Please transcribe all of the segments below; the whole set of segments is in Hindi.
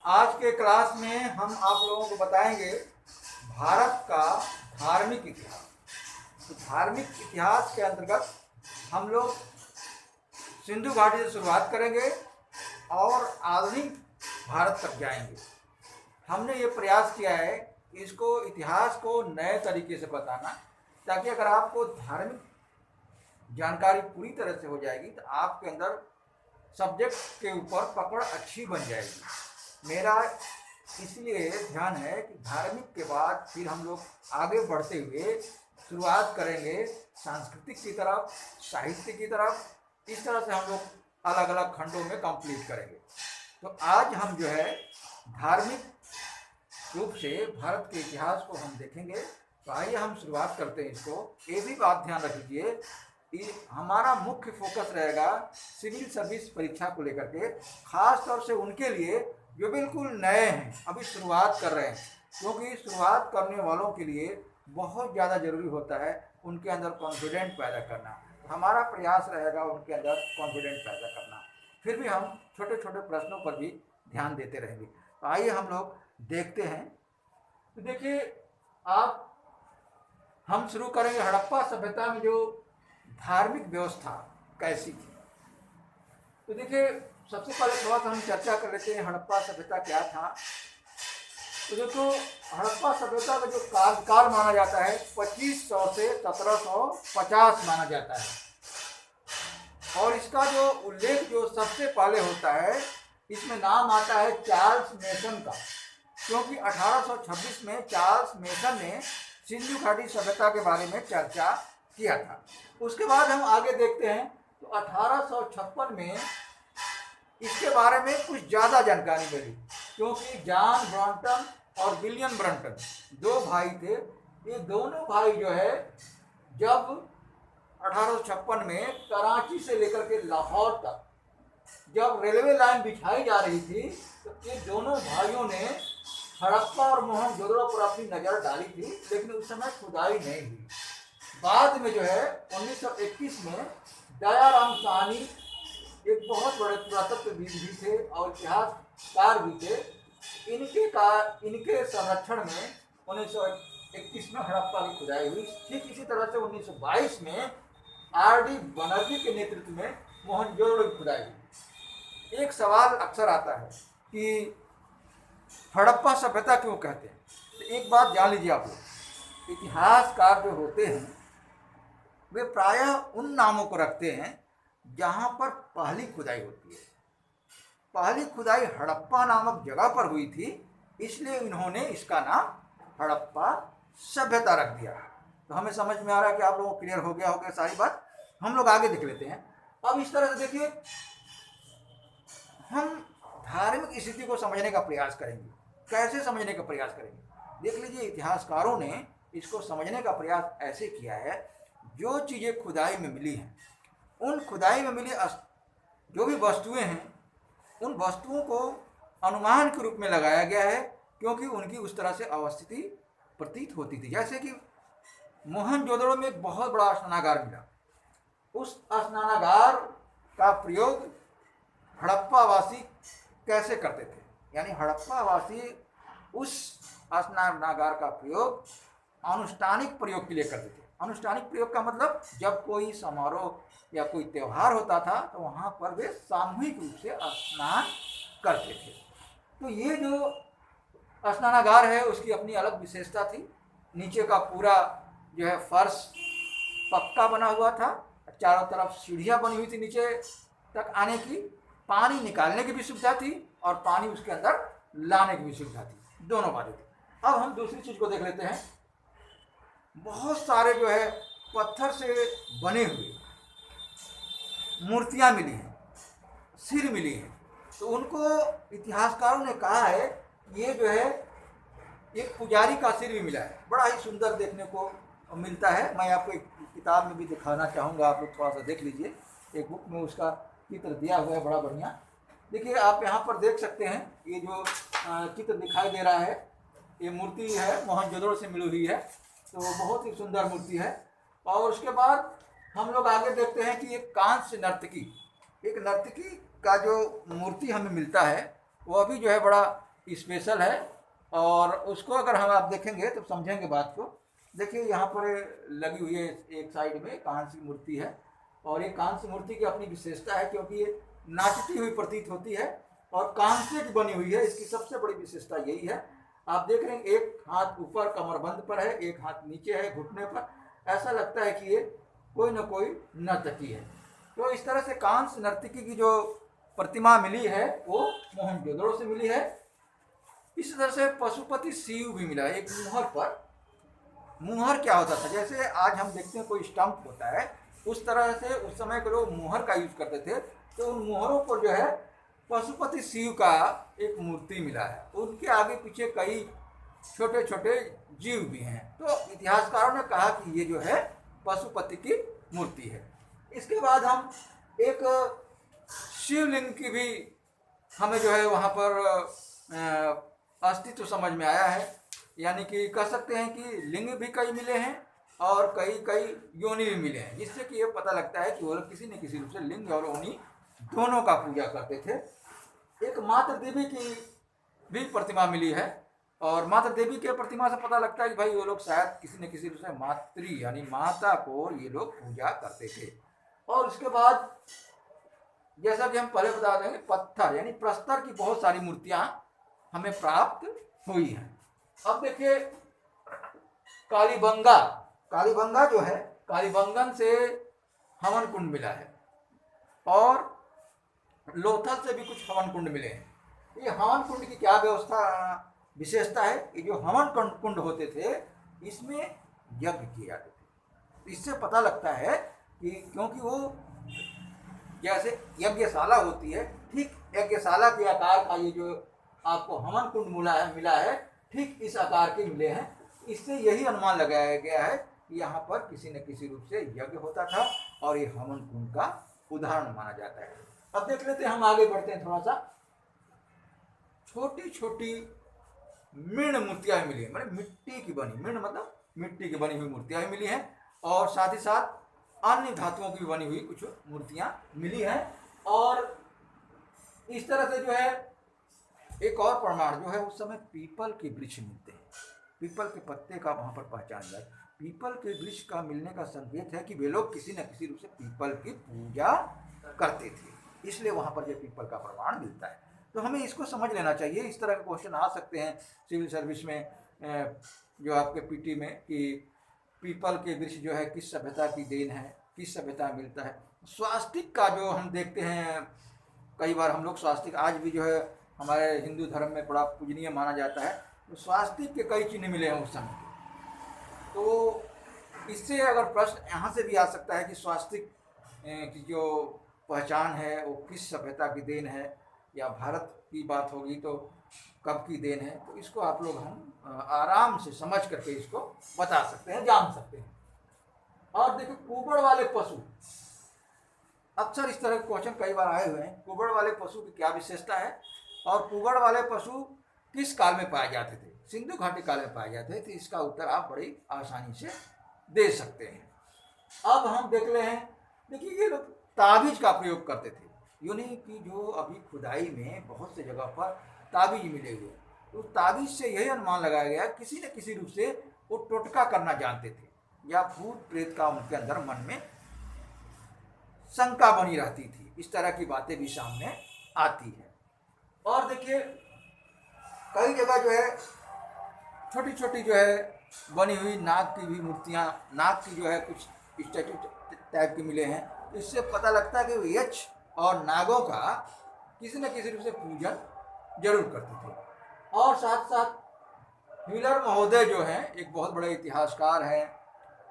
आज के क्लास में हम आप लोगों को बताएंगे भारत का धार्मिक इतिहास। तो धार्मिक इतिहास के अंतर्गत हम लोग सिंधु घाटी से शुरुआत करेंगे और आधुनिक भारत तक जाएंगे। हमने ये प्रयास किया है कि इसको इतिहास को नए तरीके से बताना, ताकि अगर आपको धार्मिक जानकारी पूरी तरह से हो जाएगी तो आपके अंदर सब्जेक्ट के ऊपर पकड़ अच्छी बन जाएगी। मेरा इसलिए ध्यान है कि धार्मिक के बाद फिर हम लोग आगे बढ़ते हुए शुरुआत करेंगे सांस्कृतिक की तरफ, साहित्य की तरफ। इस तरह से हम लोग अलग अलग खंडों में कंप्लीट करेंगे। तो आज हम जो है धार्मिक रूप से भारत के इतिहास को हम देखेंगे। तो आइए हम शुरुआत करते हैं इसको। ये भी बात ध्यान रखिए, हमारा मुख्य फोकस रहेगा सिविल सर्विस परीक्षा को लेकर के, खास तौर से उनके लिए जो बिल्कुल नए हैं, अभी शुरुआत कर रहे हैं। क्योंकि शुरुआत करने वालों के लिए बहुत ज़्यादा ज़रूरी होता है उनके अंदर कॉन्फिडेंट पैदा करना। हमारा प्रयास रहेगा उनके अंदर कॉन्फिडेंट पैदा करना। फिर भी हम छोटे छोटे प्रश्नों पर भी ध्यान देते रहेंगे। तो आइए हम लोग देखते हैं। तो देखिए, हम शुरू करेंगे हड़प्पा सभ्यता में जो धार्मिक व्यवस्था कैसी थी। तो देखिए, सबसे पहले थोड़ा सा हम चर्चा कर लेते हैं हड़प्पा सभ्यता क्या था। तो देखो, हड़प्पा सभ्यता का जो कार्यकाल माना जाता है 2500 से 1750 माना जाता है। और इसका जो उल्लेख जो सबसे पहले होता है, इसमें नाम आता है चार्ल्स मेसन का। क्योंकि 1826 में चार्ल्स मेसन ने सिंधु घाटी सभ्यता के बारे में चर्चा किया था। उसके बाद हम आगे देखते हैं तो 1856 में इसके बारे में कुछ ज़्यादा जानकारी मिली। क्योंकि जॉन ब्रॉन्टन और विलियम ब्रंटन दो भाई थे। ये दोनों भाई जो है जब 1856 में कराची से लेकर के लाहौर तक जब रेलवे लाइन बिछाई जा रही थी, तो ये दोनों भाइयों ने हड़प्पा और मोहनजोदड़ो पर अपनी नज़र डाली थी, लेकिन उस समय खुदाई नहीं हुई। बाद में जो है 1921 में दयाराम साहनी एक बहुत बड़े पुरातत्वविद भी थे और इतिहासकार भी थे। इनके संरक्षण में 1921 में हड़प्पा की खुदाई हुई। ठीक इसी तरह से 1922 में आर.डी. बनर्जी के नेतृत्व में मोहनजोदड़ो की खुदाई हुई। एक सवाल अक्सर आता है कि हड़प्पा सभ्यता क्यों कहते हैं। तो एक बात जान लीजिए आप लोग, इतिहासकार जो होते हैं वे प्रायः उन नामों को रखते हैं जहाँ पर पहली खुदाई होती है। पहली खुदाई हड़प्पा नामक जगह पर हुई थी, इसलिए इन्होंने इसका नाम हड़प्पा सभ्यता रख दिया। तो हमें समझ में आ रहा है कि आप लोगों को क्लियर हो गया होगा सारी बात। हम लोग आगे देख लेते हैं। अब इस तरह से देखिए, हम धार्मिक स्थिति को समझने का प्रयास करेंगे। कैसे समझने का प्रयास करेंगे? देख लीजिए, इतिहासकारों ने इसको समझने का प्रयास ऐसे किया है, जो चीज़ें खुदाई में मिली हैं, उन खुदाई में मिली जो भी वस्तुएं हैं, उन वस्तुओं को अनुमान के रूप में लगाया गया है, क्योंकि उनकी उस तरह से अवस्थिति प्रतीत होती थी। जैसे कि मोहनजोदड़ो में एक बहुत बड़ा स्नानागार मिला। उस स्नानागार का प्रयोग हड़प्पावासी कैसे करते थे, यानी हड़प्पावासी उस स्नानागार का प्रयोग अनुष्ठानिक प्रयोग के लिए करते थे। अनुष्ठानिक प्रयोग का मतलब जब कोई समारोह या कोई त्यौहार होता था तो वहाँ पर वे सामूहिक रूप से स्नान करते थे। तो ये जो स्नानागार है उसकी अपनी अलग विशेषता थी। नीचे का पूरा जो है फर्श पक्का बना हुआ था, चारों तरफ सीढ़ियाँ बनी हुई थी नीचे तक आने की, पानी निकालने की भी सुविधा थी और पानी उसके अंदर लाने की भी सुविधा थी, दोनों बातें थी। अब हम दूसरी चीज़ को देख लेते हैं। बहुत सारे जो है पत्थर से बने हुए मूर्तियाँ मिली हैं, सिर मिली हैं। तो उनको इतिहासकारों ने कहा है ये जो है एक पुजारी का सिर भी मिला है, बड़ा ही सुंदर देखने को मिलता है। मैं आपको एक किताब में भी दिखाना चाहूँगा, आप लोग थोड़ा सा देख लीजिए। एक बुक में उसका चित्र दिया हुआ है, बड़ा बढ़िया। देखिए, आप यहाँ पर देख सकते हैं, ये जो चित्र दिखाई दे रहा है, ये मूर्ति है मोहनजोदड़ो से मिली हुई है। तो बहुत ही सुंदर मूर्ति है। और उसके बाद हम लोग आगे देखते हैं कि एक कांस्य नर्तकी, एक नर्तकी का जो मूर्ति हमें मिलता है, वो अभी जो है बड़ा स्पेशल है। और उसको अगर हम आप देखेंगे तो समझेंगे बात को। देखिए यहाँ पर लगी हुई है, एक साइड में कांस्य की मूर्ति है, और ये कांस्य मूर्ति की अपनी विशेषता है क्योंकि ये नाचती हुई प्रतीत होती है और कांस्य की बनी हुई है। इसकी सबसे बड़ी विशेषता यही है। आप देख रहे हैं एक हाथ ऊपर कमरबंद पर है, एक हाथ नीचे है घुटने पर। ऐसा लगता है कि ये कोई न कोई नर्तकी है। तो इस तरह से कांस्य नर्तकी की जो प्रतिमा मिली है वो मोहनजोदड़ो से मिली है। इस तरह से पशुपति शिव भी मिला है एक मुहर पर। मुहर क्या होता था, जैसे आज हम देखते हैं कोई स्टंप होता है, उस तरह से उस समय के लोग मुहर का यूज करते थे। तो उन मुहरों पर जो है पशुपति शिव का एक मूर्ति मिला है। उनके आगे पीछे कई छोटे छोटे जीव भी हैं। तो इतिहासकारों ने कहा कि ये जो है पशुपति की मूर्ति है। इसके बाद हम एक शिवलिंग की भी हमें जो है वहाँ पर अस्तित्व समझ में आया है। यानी कि कह सकते हैं कि लिंग भी कई मिले हैं और कई कई योनि भी मिले हैं, जिससे कि ये पता लगता है कि वो लोग किसी न किसी रूप से लिंग और योनि दोनों का पूजा करते थे। एक मातृ देवी की भी प्रतिमा मिली है, और मातृ देवी के प्रतिमा से पता लगता है कि भाई वो लोग शायद किसी न किसी रूप से मातृ यानी माता को ये लोग पूजा करते थे। और उसके बाद जैसा कि हम पहले बता देंगे, पत्थर यानी प्रस्तर की बहुत सारी मूर्तियां हमें प्राप्त हुई हैं। अब देखिए कालीबंगा, कालीबंगा जो है, कालीबंगन से हवन कुंड मिला है और लोथल से भी कुछ हवन कुंड मिले हैं। ये हवन कुंड की क्या व्यवस्था विशेषता है, ये जो हवन कुंड होते थे इसमें यज्ञ किए जाते थे। इससे पता लगता है कि क्योंकि वो जैसे यज्ञशाला होती है, ठीक यज्ञशाला के आकार का ये जो आपको हवन कुंड मिला है ठीक इस आकार के मिले हैं। इससे यही अनुमान लगाया गया है कि यहाँ पर किसी न किसी रूप से यज्ञ होता था और ये हवन कुंड का उदाहरण माना जाता है। अब देख लेते हैं, हम आगे बढ़ते हैं थोड़ा सा। छोटी छोटी मृण मूर्तियां मिली है, मतलब मिट्टी की बनी, मृण मतलब मिट्टी की बनी हुई मूर्तियां मिली हैं, और साथ ही साथ अन्य धातुओं की बनी हुई कुछ मूर्तियां मिली हैं। और इस तरह से जो है एक और प्रमाण जो है, उस समय पीपल के वृक्ष मिलते हैं, पीपल के पत्ते का वहां पर पहचान जाए। पीपल के वृक्ष का मिलने का संकेत है कि वे लोग किसी न किसी रूप से पीपल की पूजा करते थे, इसलिए वहां पर जो पीपल का प्रमाण मिलता है। तो हमें इसको समझ लेना चाहिए। इस तरह के क्वेश्चन आ सकते हैं सिविल सर्विस में, जो आपके पीटी में, कि पीपल के वृक्ष जो है किस सभ्यता की देन है, किस सभ्यता मिलता है। स्वास्तिक का जो हम देखते हैं, कई बार हम लोग स्वास्तिक आज भी जो है हमारे हिंदू धर्म में बड़ा पूजनीय माना जाता है। तो स्वास्तिक के कई चिन्ह मिले हैं उस समय के। तो इससे अगर प्रश्न यहाँ से भी आ सकता है कि स्वास्तिक की जो पहचान है वो किस सभ्यता की देन है, या भारत की बात होगी तो कब की देन है। तो इसको आप लोग हम आराम से समझ करके इसको बता सकते हैं, जान सकते हैं। और देखिए कुबड़ वाले पशु, अक्सर इस तरह के क्वेश्चन कई बार आए हुए हैं। कुबड़ वाले पशु की क्या विशेषता है, और कुबड़ वाले पशु किस काल में पाए जाते थे? सिंधु घाटी काल में पाए जाते थे। तो इसका उत्तर आप बड़ी आसानी से दे सकते हैं। अब हम देख रहे हैं, देखिए ये लोग ताबीज का प्रयोग करते थे, यानी कि जो अभी खुदाई में बहुत से जगह पर ताबीज मिले हुए, तो ताबीज से यही अनुमान लगाया गया किसी न किसी रूप से वो टोटका करना जानते थे, या भूत प्रेत का उनके अंदर मन में शंका बनी रहती थी। इस तरह की बातें भी सामने आती है। और देखिए कई जगह जो है छोटी छोटी जो है बनी हुई नाग की भी मूर्तियाँ, नाग की जो है कुछ स्टैचू टाइप के मिले हैं। इससे पता लगता है कि यक्ष और नागों का किसी न किसी रूप से पूजन जरूर करते थे। और साथ साथ व्हीलर महोदय जो हैं, एक बहुत बड़े इतिहासकार हैं,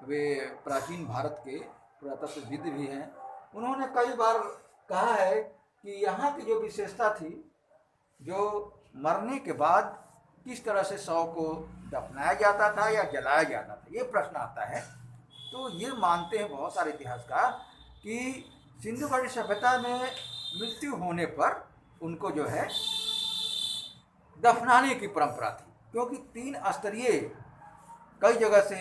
वे प्राचीन भारत के पुरातत्वविद भी हैं। उन्होंने कई बार कहा है कि यहाँ की जो विशेषता थी, जो मरने के बाद किस तरह से शव को दफनाया जाता था या जलाया जाता था, ये प्रश्न आता है। तो ये मानते हैं बहुत सारे इतिहासकार कि सिंधु घाटी सभ्यता में मृत्यु होने पर उनको जो है दफनाने की परंपरा थी, क्योंकि 3 स्तरीय कई जगह से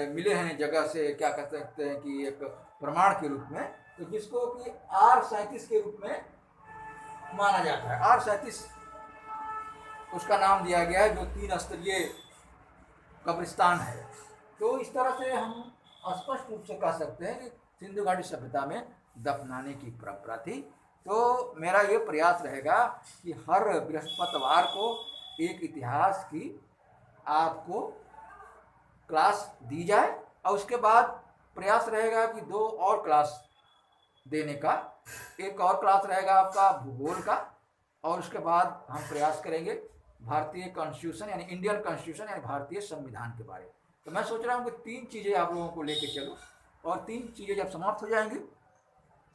मिले हैं, जगह से क्या कह सकते हैं कि एक प्रमाण के रूप में, तो जिसको कि R37 के रूप में माना जाता है। R37 उसका नाम दिया गया है, जो 3 स्तरीय कब्रिस्तान है। तो इस तरह से हम स्पष्ट रूप से कह सकते हैं कि सिंधु घाटी सभ्यता में दफनाने की परंपरा थी। तो मेरा ये प्रयास रहेगा कि हर बृहस्पतिवार को एक इतिहास की आपको क्लास दी जाए, और उसके बाद प्रयास रहेगा कि 2 और क्लास देने का। एक और क्लास रहेगा आपका भूगोल का, और उसके बाद हम प्रयास करेंगे भारतीय कॉन्स्टिट्यूशन यानी इंडियन कॉन्स्टिट्यूशन यानी भारतीय संविधान के बारे में। तो मैं सोच रहा हूँ कि 3 चीज़ें आप लोगों को लेके चलूँ, और 3 चीज़ें जब समाप्त हो जाएंगी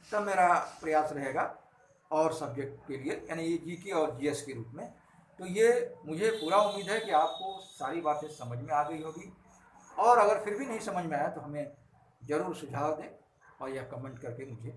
तब मेरा प्रयास रहेगा और सब्जेक्ट के लिए यानी ये जीके और जीएस के रूप में। तो ये मुझे पूरा उम्मीद है कि आपको सारी बातें समझ में आ गई होगी, और अगर फिर भी नहीं समझ में आया तो हमें ज़रूर सुझाव दें और यह कमेंट करके मुझे